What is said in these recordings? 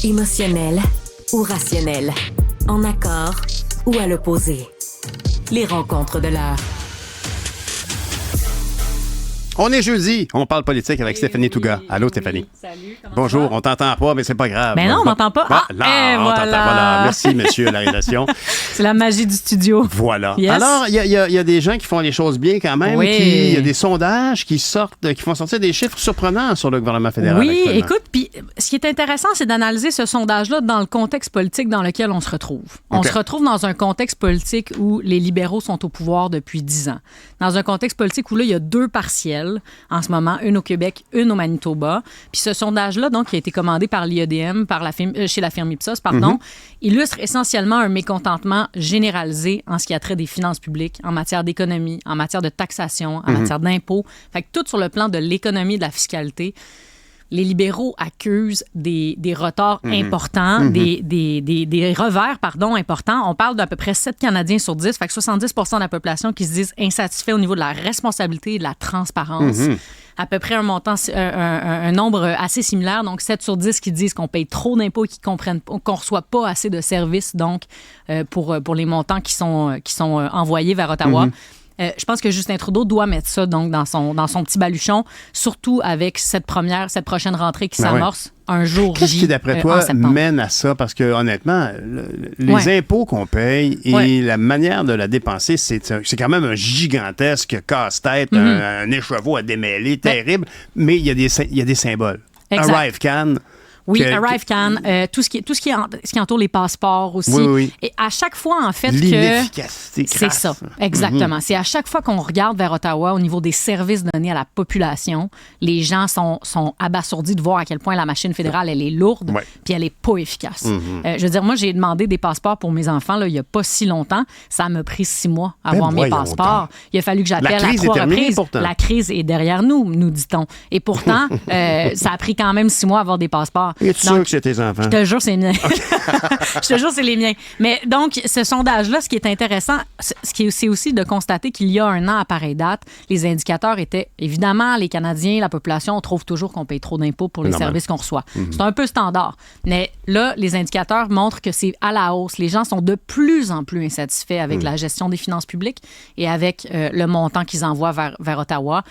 Émotionnel ou rationnel? En accord ou à l'opposé? Les rencontres de l'heure. On est jeudi, on parle politique avec Stéphanie Touga. Allô, Stéphanie. Salut, comment Bonjour, ça va? on t'entend pas, mais c'est pas grave. Mais non, on m'entend pas. Là, on t'entend. Voilà. Merci, monsieur, à la rédaction. C'est la magie du studio. Voilà. Yes. Alors, il y a des gens qui font les choses bien quand même. Oui. Il y a des sondages qui font sortir des chiffres surprenants sur le gouvernement fédéral. Oui, actuellement. écoute, puis ce qui est intéressant, c'est d'analyser ce sondage-là dans le contexte politique dans lequel on se retrouve. On OK. se retrouve dans un contexte politique où les libéraux sont au pouvoir depuis 10 ans. Dans un contexte politique où là, il y a 2 partiels en ce moment, une au Québec, une au Manitoba. Puis ce sondage-là, donc, qui a été commandé par l'IEDM, chez la firme Ipsos, illustre essentiellement un mécontentement généralisé en ce qui a trait des finances publiques, en matière d'économie, en matière de taxation, en matière d'impôts. Fait que tout sur le plan de l'économie et de la fiscalité. Les libéraux accusent des retards importants, des revers, importants. On parle d'à peu près 7 Canadiens sur 10, fait que 70 % de la population qui se disent insatisfaits au niveau de la responsabilité et de la transparence. À peu près un nombre assez similaire, donc 7 sur 10 qui disent qu'on paye trop d'impôts et qu'on ne reçoit pas assez de services donc, pour les montants qui sont envoyés vers Ottawa. Je pense que Justin Trudeau doit mettre ça donc dans son petit baluchon, surtout avec cette prochaine rentrée qui s'amorce un jour J. Qu'est-ce qui, d'après toi, mène à ça? Parce que, honnêtement, les impôts qu'on paye et la manière de la dépenser, c'est quand même un gigantesque casse-tête, un écheveau à démêler, terrible, mais il y a des symboles. Exact. ArriveCan. Oui, ArriveCan, tout ce qui entoure les passeports aussi. Oui. Et à chaque fois, en fait, l'inefficacité c'est crasse. ça, exactement. C'est à chaque fois qu'on regarde vers Ottawa au niveau des services donnés à la population, les gens sont abasourdis de voir à quel point la machine fédérale, elle est lourde, puis elle est pas efficace. Je veux dire, moi, j'ai demandé des passeports pour mes enfants là, il y a pas si longtemps. Ça m'a pris 6 mois à avoir mes passeports. Il a fallu que j'appelle à 3 reprises. Pourtant. La crise est derrière nous dit-on. Et pourtant, ça a pris quand même 6 mois à avoir des passeports. Es-tu sûr que c'est tes enfants? Je te jure, c'est les miens. Je te jure, c'est les miens. Mais donc, ce sondage-là, ce qui est intéressant, c'est aussi de constater qu'il y a un an, à pareille date, les indicateurs étaient, évidemment, les Canadiens, la population, on trouve toujours qu'on paye trop d'impôts pour les services qu'on reçoit. C'est un peu standard. Mais là, les indicateurs montrent que c'est à la hausse. Les gens sont de plus en plus insatisfaits avec la gestion des finances publiques et avec le montant qu'ils envoient vers Ottawa.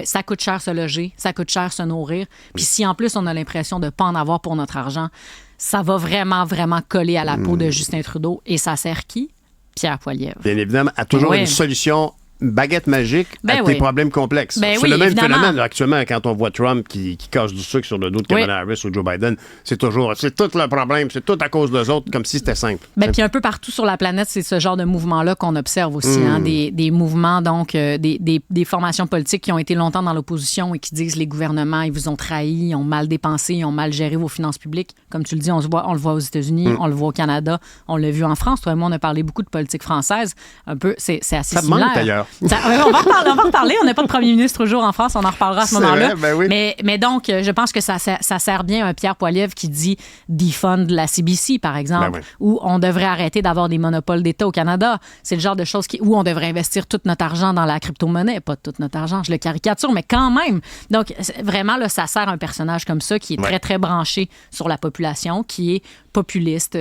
Ça coûte cher se loger, ça coûte cher se nourrir. Puis si en plus, on a l'impression de ne pas en avoir pour notre argent, ça va vraiment, vraiment coller à la peau de Justin Trudeau. Et ça sert qui? Pierre Poilievre. Bien évidemment, à toujours une solution baguette magique à tes problèmes complexes. C'est le même phénomène là, actuellement quand on voit Trump qui casse du sucre sur le dos de Kamala Harris ou Joe Biden. C'est tout le problème, c'est tout à cause d'eux autres, comme si c'était simple. Puis un peu partout sur la planète, c'est ce genre de mouvement-là qu'on observe aussi. Des mouvements, donc, des formations politiques qui ont été longtemps dans l'opposition et qui disent les gouvernements, ils vous ont trahi, ils ont mal dépensé, ils ont mal géré vos finances publiques. Comme tu le dis, on le voit aux États-Unis, on le voit au Canada, on l'a vu en France. Toi et moi, on a parlé beaucoup de politique française. Un peu, c'est assez ça similaire. Ça manque d'ailleurs. On va en reparler. On n'a pas de premier ministre toujours en France. On en reparlera à ce moment-là. Vrai, oui. Mais donc, je pense que ça sert bien un Pierre Poilievre qui dit defund la CBC, par exemple, où on devrait arrêter d'avoir des monopoles d'État au Canada. C'est le genre de choses où on devrait investir tout notre argent dans la crypto-monnaie. Pas tout notre argent, je le caricature, mais quand même. Donc, vraiment, là, ça sert un personnage comme ça qui est très, très branché sur la population, qui est populiste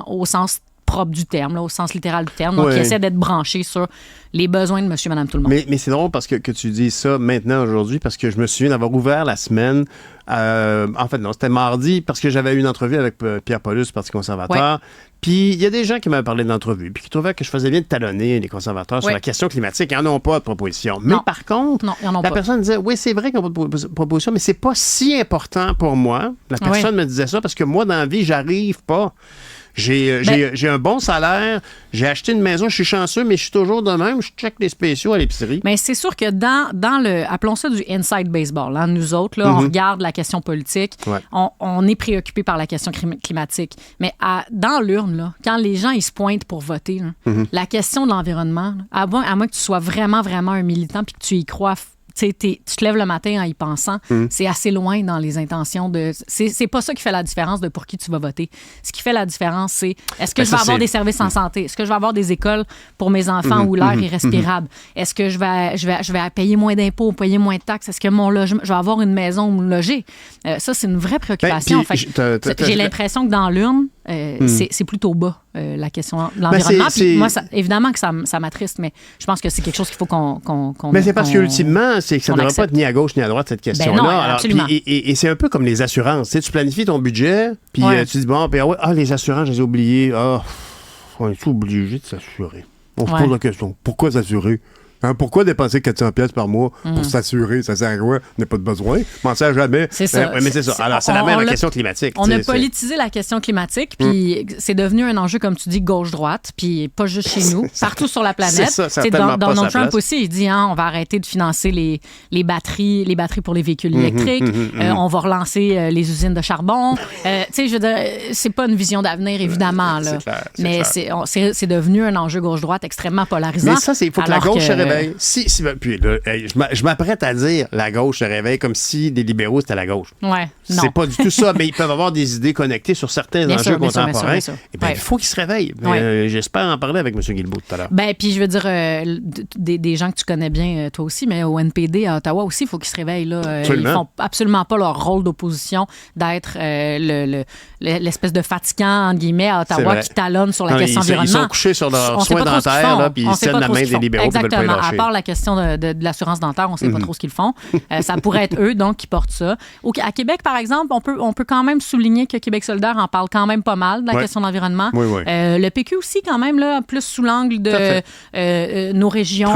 au sens propre du terme, là, au sens littéral du terme, donc qui essaie d'être branché sur les besoins de monsieur, madame, tout le monde. Mais c'est drôle parce que tu dis ça maintenant, aujourd'hui, parce que je me souviens d'avoir ouvert la semaine, en fait non, c'était mardi, parce que j'avais eu une entrevue avec Pierre Paulus, Parti conservateur, puis il y a des gens qui m'avaient parlé de l'entrevue, puis qui trouvaient que je faisais bien de talonner les conservateurs sur la question climatique. Ils n'en ont pas de proposition. Mais par contre, la personne disait, oui, c'est vrai qu'ils n'ont pas de proposition, mais c'est pas si important pour moi. La personne me disait ça parce que moi, dans la vie, j'arrive pas. J'ai un bon salaire, j'ai acheté une maison, je suis chanceux, mais je suis toujours de même, je check les spéciaux à l'épicerie. Mais c'est sûr que dans le, appelons ça du inside baseball, hein, nous autres, là, on regarde la question politique, on est préoccupé par la question climatique. Mais dans l'urne, là, quand les gens ils se pointent pour voter, là, la question de l'environnement, là, à moins que tu sois vraiment, vraiment un militant puis que tu y crois tu te lèves le matin en y pensant. C'est assez loin dans les intentions de... C'est pas ça qui fait la différence de pour qui tu vas voter. Ce qui fait la différence, c'est est-ce que je vais avoir des services en santé? Est-ce que je vais avoir des écoles pour mes enfants où l'air est respirable? Est-ce que je vais payer moins d'impôts, payer moins de taxes? Est-ce que mon logement, je vais avoir une maison où me loger? Ça, c'est une vraie préoccupation. J'ai l'impression que dans l'urne, c'est plutôt bas, la question de l'environnement. Puis moi, évidemment que ça m'attriste, mais je pense que c'est quelque chose qu'il faut qu'on mais c'est parce qu'ultimement, c'est que ça ne devrait pas être ni à gauche ni à droite, cette question-là. Ben non, absolument. Et c'est un peu comme les assurances. Tu planifies ton budget, puis tu dis, bon, les assurances, je les ai oubliées. On est obligé de s'assurer. On se pose la question, pourquoi s'assurer? Pourquoi dépenser 400$ par mois pour s'assurer? Ça sert à quoi? On n'a pas de besoin. Je m'en sers jamais. C'est ça. Mais c'est ça. Alors, c'est la même question climatique. On a politisé la question climatique, puis c'est devenu un enjeu, comme tu dis, gauche-droite, puis pas juste chez nous, partout sur la planète. C'est ça, Donald Trump aussi, il dit, on va arrêter de financer les batteries pour les véhicules électriques, on va relancer les usines de charbon. Je veux dire, c'est pas une vision d'avenir, évidemment, là. Mais c'est devenu un enjeu gauche-droite extrêmement polarisant. Mais ça, il faut que la gauche se réveille. Puis là, je m'apprête à dire la gauche se réveille comme si les libéraux, c'était la gauche. Ouais, non. C'est pas du tout ça, mais ils peuvent avoir des idées connectées sur certains enjeux contemporains. Et bien, il faut qu'ils se réveillent. J'espère en parler avec M. Guilbeault tout à l'heure. Ben, puis je veux dire, des gens que tu connais bien, toi aussi, mais au NPD, à Ottawa aussi, il faut qu'ils se réveillent. Là. Ils font absolument pas leur rôle d'opposition d'être l'espèce de fatigant, entre guillemets, à Ottawa qui talonne sur la question environnement. Ils sont couchés sur leurs soins dentaires, puis ils tiennent la main des libéraux qui veulent pas lâcher. À part la question de l'assurance dentaire, on ne sait pas trop ce qu'ils font. Ça pourrait être eux, donc, qui portent ça. À Québec, par exemple, on peut quand même souligner que Québec solidaire en parle quand même pas mal de la question de l'environnement. Le PQ aussi, quand même, là, plus sous l'angle de nos régions.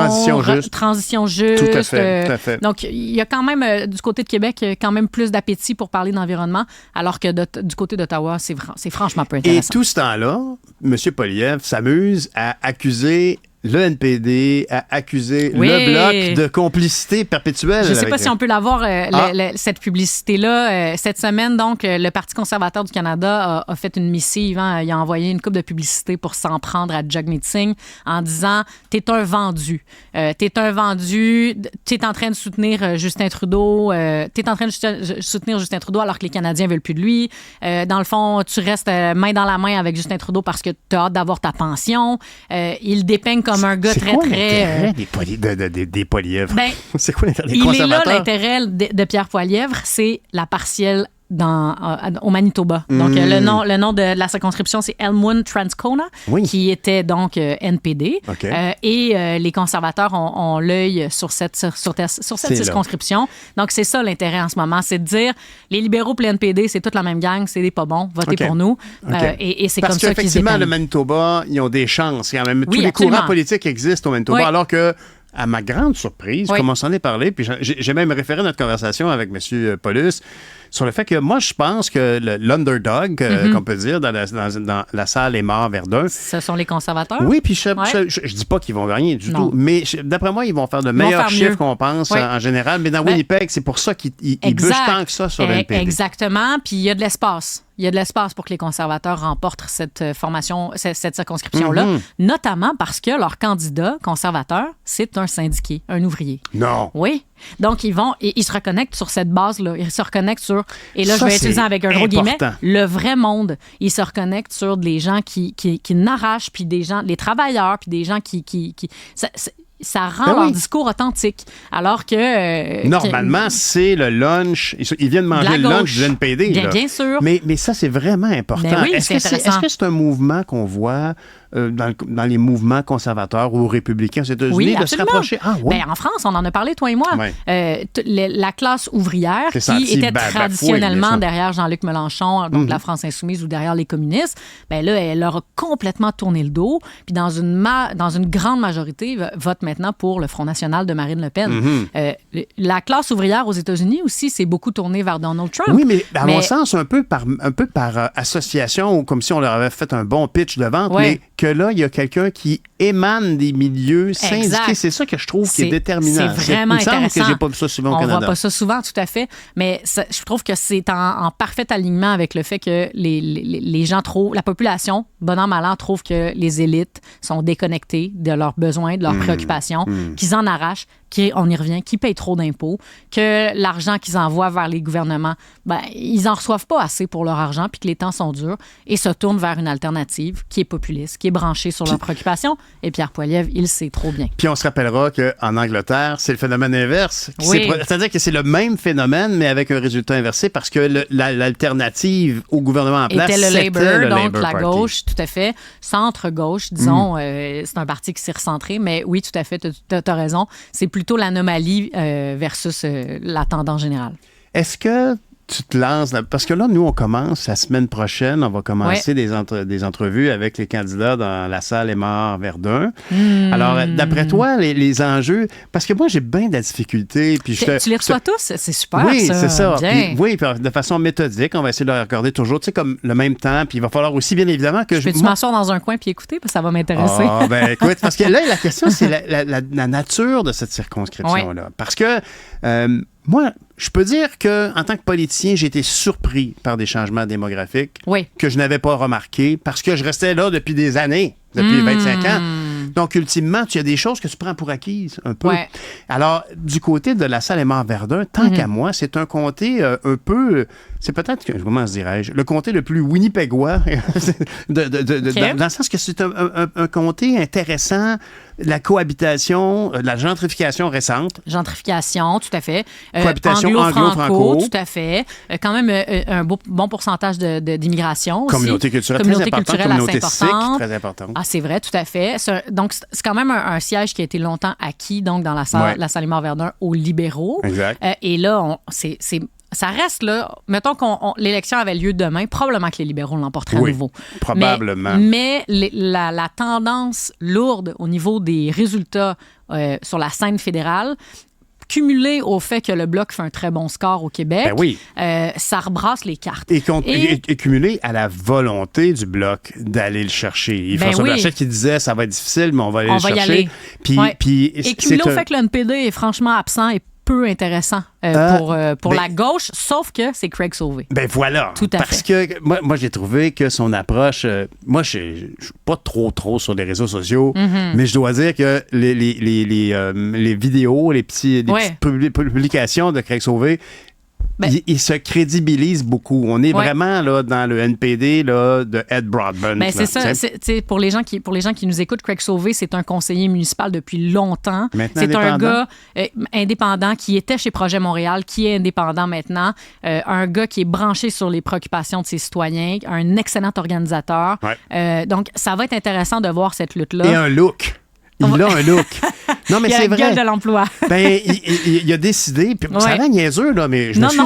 Transition juste. Tout à fait. Donc, il y a quand même, du côté de Québec, quand même plus d'appétit pour parler d'environnement, alors que du côté d'Ottawa, c'est franchement peu intéressant. Et tout ce temps-là, M. Poilievre s'amuse à accuser le NPD a accusé le Bloc de complicité perpétuelle. Je ne sais pas si on peut l'avoir, cette publicité-là. Cette semaine, donc, le Parti conservateur du Canada a fait une missive. Il a envoyé une couple de publicités pour s'en prendre à Jagmeet Singh en disant « T'es un vendu. T'es un vendu. T'es en train de soutenir Justin Trudeau. T'es en train de soutenir Justin Trudeau alors que les Canadiens ne veulent plus de lui. Dans le fond, tu restes main dans la main avec Justin Trudeau parce que tu as hâte d'avoir ta pension. Il dépeigne comme un gars très, très... des Poilievres? C'est quoi l'intérêt des conservateurs? Il est là, l'intérêt de Pierre Poilievre, c'est la partielle au Manitoba. Donc, le nom de la circonscription, c'est Elmwood Transcona, qui était donc NPD. Et les conservateurs ont l'œil sur cette circonscription. Donc, c'est ça l'intérêt en ce moment, c'est de dire les libéraux et les NPD, c'est toute la même gang, c'est des pas bons, votez pour nous. Et c'est comme ça qu'ils se Parce qu'effectivement, le Manitoba, ils ont des chances quand même. Tous les courants politiques existent au Manitoba, alors que à ma grande surprise, comme on s'en est parlé, puis j'ai même référé notre conversation avec M. Paulus sur le fait que moi, je pense que l'underdog, qu'on peut dire, dans la salle est mort Verdun. Ce sont les conservateurs? Oui, puis je dis pas qu'ils vont gagner du tout, mais d'après moi, ils vont faire de meilleurs chiffres qu'on pense en général. Mais dans Winnipeg, c'est pour ça qu'ils bûchent tant que ça sur le NPD. Exactement, puis il y a de l'espace. Il y a de l'espace pour que les conservateurs remportent cette circonscription-là, notamment parce que leur candidat conservateur, c'est un syndiqué, un ouvrier. Non. Oui. Donc, ils se reconnectent sur cette base-là. Ils se reconnectent sur, et là, je vais utiliser avec un gros guillemets, le vrai monde. Ils se reconnectent sur des gens qui n'arrachent, puis des gens, les travailleurs, puis des gens qui ça rend leur discours authentique. Alors que... normalement, c'est le lunch. Ils viennent manger le lunch du NPD. Bien sûr. Mais ça, c'est vraiment important. Oui, est-ce que c'est un mouvement qu'on voit dans les mouvements conservateurs ou républicains aux États-Unis de se rapprocher? En France, on en a parlé, toi et moi. La classe ouvrière qui était traditionnellement derrière Jean-Luc Mélenchon, donc la France insoumise, ou derrière les communistes, là, elle leur a complètement tourné le dos. Puis dans une grande majorité, vote maintenant pour le Front national de Marine Le Pen. La classe ouvrière aux États-Unis aussi s'est beaucoup tournée vers Donald Trump. Oui, mais à mon sens, un peu par association, ou comme si on leur avait fait un bon pitch de vente, mais que là, il y a quelqu'un qui émane des milieux syndiqués. Exact. C'est ça que je trouve qui est déterminant. C'est vraiment il me semble intéressant. que j'ai pas vu ça souvent au Canada. On voit pas ça souvent, tout à fait. Mais je trouve que c'est en parfait alignement avec le fait que les gens trouvent, la population, bon an, mal an, trouve que les élites sont déconnectées de leurs besoins, de leurs préoccupations, qu'ils en arrachent, on y revient, qui payent trop d'impôts, que l'argent qu'ils envoient vers les gouvernements, ils en reçoivent pas assez pour leur argent, puis que les temps sont durs, et se tournent vers une alternative qui est populiste, qui est branchée sur leurs préoccupations. Et Pierre Poilievre, il sait trop bien. Puis on se rappellera qu'en Angleterre, c'est le phénomène inverse. Oui. C'est-à-dire que c'est le même phénomène, mais avec un résultat inversé, parce que l'alternative au gouvernement en place, était le Labour, donc Labour la Party. gauche, tout à fait. Centre-gauche, disons. C'est un parti qui s'est recentré, mais oui, tout à fait, tu as raison. C'est plutôt l'anomalie versus la tendance générale. Est-ce que tu te lances... Parce que là, nous, on commence la semaine prochaine. On va commencer des entrevues avec les candidats dans la salle Aymar-Verdun. Alors, d'après toi, les enjeux... Parce que moi, j'ai bien de la difficulté. Puis tu les reçois tous? C'est super, oui, ça. c'est ça. Bien. Puis de façon méthodique, on va essayer de le regarder toujours, tu sais, comme le même temps. Puis il va falloir aussi, bien évidemment, que Peux-tu m'asseoir dans un coin puis écouter? Parce que ça va m'intéresser. Ah, ben écoute, parce que là, la question, c'est la nature de cette circonscription-là. Parce que... moi, je peux dire qu'en tant que politicien, j'ai été surpris par des changements démographiques que je n'avais pas remarqués parce que je restais là depuis des années, depuis 25 ans. Donc, ultimement, il y a des choses que tu prends pour acquises un peu. Ouais. Alors, du côté de la salle Aymar-Verdun, tant qu'à moi, c'est un comté un peu... C'est peut-être, comment se dirais-je, le comté le plus winnipegois, dans le sens que c'est un comté intéressant, la cohabitation, la gentrification récente. Gentrification, tout à fait. Cohabitation anglo-franco, tout à fait. Quand même un bon pourcentage d'immigration aussi. Communauté culturelle très importante, communauté sikh très importante. Ah, c'est vrai, tout à fait. Donc, c'est quand même un siège qui a été longtemps acquis donc dans la salle Aymar-Verdun aux libéraux. Exact. Et là, ça reste là. Mettons que l'élection avait lieu demain, probablement que les libéraux l'emporteraient à nouveau. Probablement. Mais la tendance lourde au niveau des résultats sur la scène fédérale, cumulé au fait que le Bloc fait un très bon score au Québec, ça rebrasse les cartes. Et cumulé à la volonté du Bloc d'aller le chercher. François Blanchet qui disait ça va être difficile, mais on va aller le chercher. Et cumulé au fait que le NPD est franchement absent et peu intéressant pour la gauche, sauf que c'est Craig Sauvé. Ben voilà. Tout à Parce fait. que moi, j'ai trouvé que son approche... moi, je suis pas trop sur les réseaux sociaux, mais je dois dire que les vidéos, les petites publications de Craig Sauvé, il se crédibilise beaucoup. On est vraiment là, dans le NPD là, de Ed Broadbent. C'est ça. Pour les gens qui nous écoutent, Craig Sauvé, c'est un conseiller municipal depuis longtemps. C'est un gars indépendant qui était chez Projet Montréal, qui est indépendant maintenant. Un gars qui est branché sur les préoccupations de ses citoyens. Un excellent organisateur. Donc, ça va être intéressant de voir cette lutte-là. Et un look. Il a un look. Non, mais c'est vrai. Il a la gueule de l'emploi. Il a décidé, puis ça rend niaiseux, là, mais je me suis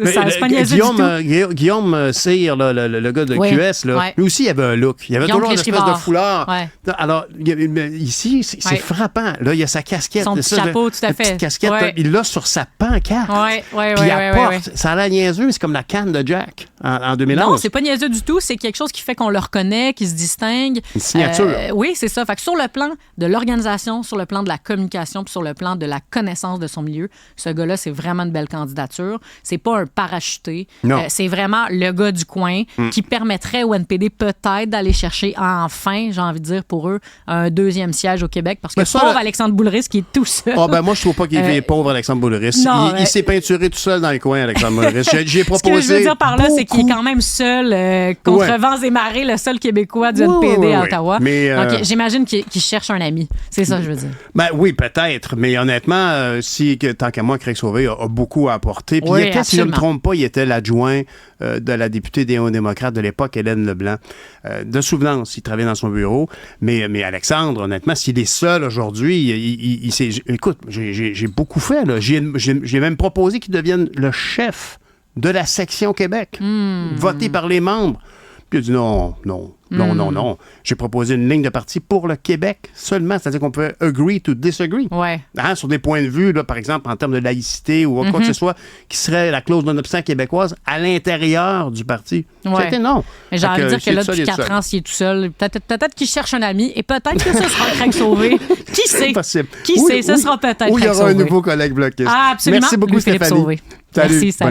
c'est pas niaiseux du tout. Guillaume Cyr, le gars de QS, là, lui aussi, il avait un look. Il avait toujours une espèce de foulard. Alors, ici, c'est frappant. Là, il y a sa casquette. Son petit chapeau, tout à fait. Petite casquette, il l'a sur sa pancarte. Puis il apporte. Ça a l'air niaiseux, mais c'est comme la canne de Jack en 2011. Non, c'est pas niaiseux du tout. C'est quelque chose qui fait qu'on le reconnaît, qui se distingue. Une signature. Oui, c'est ça. Fait que sur le plan de l'organisation, sur le plan de la communication, puis sur le plan de la connaissance de son milieu, ce gars-là, c'est vraiment une belle candidature. C'est pas un parachuté. C'est vraiment le gars du coin qui permettrait au NPD peut-être d'aller chercher enfin, j'ai envie de dire pour eux, un deuxième siège au Québec. Parce que pauvre Alexandre Boulris qui est tout seul. Moi, je trouve pas qu'il est pauvre, Alexandre Boulris. Il s'est peinturé tout seul dans les coins, Alexandre Boulris. J'ai proposé. Ce que je veux dire par là, c'est qu'il est quand même seul, contre vents et marées, le seul Québécois du NPD à Ottawa. Donc, j'imagine qu'il cherche un ami. C'est ça, je veux dire. Oui, peut-être. Mais honnêtement, tant qu'à moi, Craig Sauvé a beaucoup apporté. Puis si je ne me trompe pas, il était l'adjoint de la députée des Néo-démocrates de l'époque, Hélène Leblanc. De souvenance, il travaillait dans son bureau. Mais Alexandre, honnêtement, s'il est seul aujourd'hui, écoute, j'ai beaucoup fait. Là. J'ai même proposé qu'il devienne le chef de la section Québec, voté par les membres. Puis il a dit non. J'ai proposé une ligne de parti pour le Québec seulement, c'est-à-dire qu'on peut agree to disagree. Ouais. Hein, sur des points de vue, là, par exemple, en termes de laïcité ou quoi que ce soit, qui serait la clause non-obstant québécoise à l'intérieur du parti. Ouais. C'était non. Mais j'ai envie de dire que là, depuis 4 ans, s'il est tout seul, peut-être qu'il cherche un ami et peut-être que ce sera Craig Sauvé. Qui sait? Possible. Qui sait? Ce sera peut-être Craig Sauvé. Ou il y aura un nouveau collègue bloquiste. Ah, absolument. Merci beaucoup, Louis-Philippe Stéphanie. Sauvé. Salut. Merci, salut.